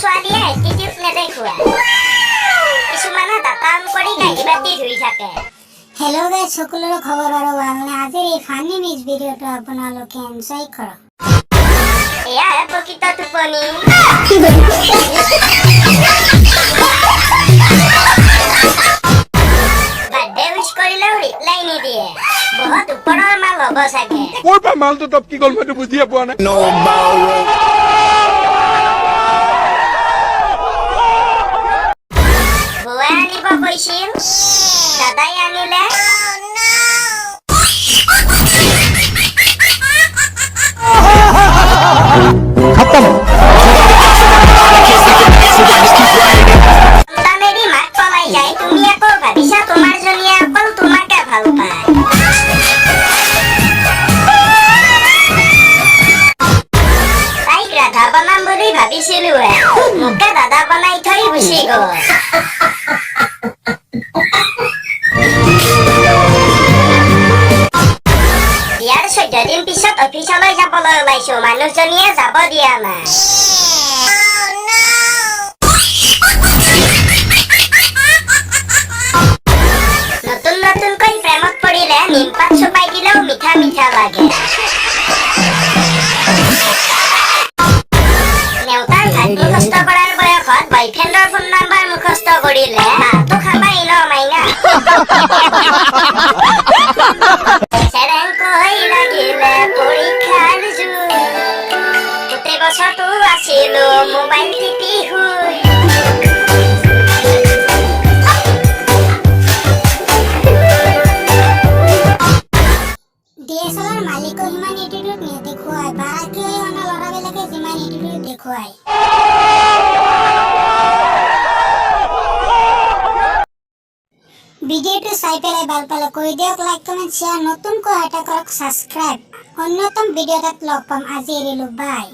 ছোৱালীয়ে এটিটিউড নেদেখুৱা কিছুমানে দাতাম কৰি কাঁহি বাতি ধুই থাকে। হেল্ল' গাইজ, সকলোৰে খবৰ আৰু ভালনে? আজিৰ এই ফানি মিক্স ভিডিঅ'টো আপোনালোকে এনজয় কৰক। এয়াহে প্ৰকৃত টোপনি। বাৰ্থডে উইচ কৰিলেও ৰিপ্লাই নিদিয়ে, বহুত ওপৰৰ মাল হ'ব চাগে। ক'ৰ পৰা মালটো টপকি গ'ল মইতো বুজিয়ে পোৱা নাই। বৌৱে আনিব কৈছিল, দাদাই আনিলে। সন্তানেৰি মাক পলাই যায়, তুমি আকৌ ভাবিছা তোমাৰ জনীয়ে অকল তোমাকে ভাল পায়। তাইক ৰাধা বনাম বুলি ভাবিছিলো, মোকে দাদা বনাই থৈ গুচি গ'ল। বিয়াৰ 14 দিন পিছত অফিচলৈ যাবলৈ ওলাইছো, মানুহজনীয়ে যাব দিয়া নাই। নতুন নতুনকৈ প্ৰেমত পৰিলে নিমপাত চোবাই দিলেও মিঠা মিঠা লাগে। নেওতাৰ ভাত মুখস্থ কৰাৰ বয়সত বয়ফ্ৰেণ্ডৰ ফোন নাম্বাৰ মুখস্থ কৰিলে মাহটো খাবাই ন মাইনা। চেৰেংকৈ লাগিলে পৰীক্ষাৰ জুই, গোটেই বছৰটো আছিলো মোবাইল টিপি শুই। DSLR মালিকো সিমান এটিটিউড নেদেখুৱায়, বাৰাকী হৈ অনা ল'ৰাবিলাকে যিমান এটিটিউড দেখুৱায়। ভিডিঅ'টো চাই পেলাই ভাল পালে কৈ দিয়ক লাইক, কমেণ্ট, শ্বেয়াৰ, নতুনকৈ এটা কৰক ছাবস্ক্ৰাইব। অন্যতম ভিডিঅ' এটাত লগ পাম। আজি এৰিলো, বাই।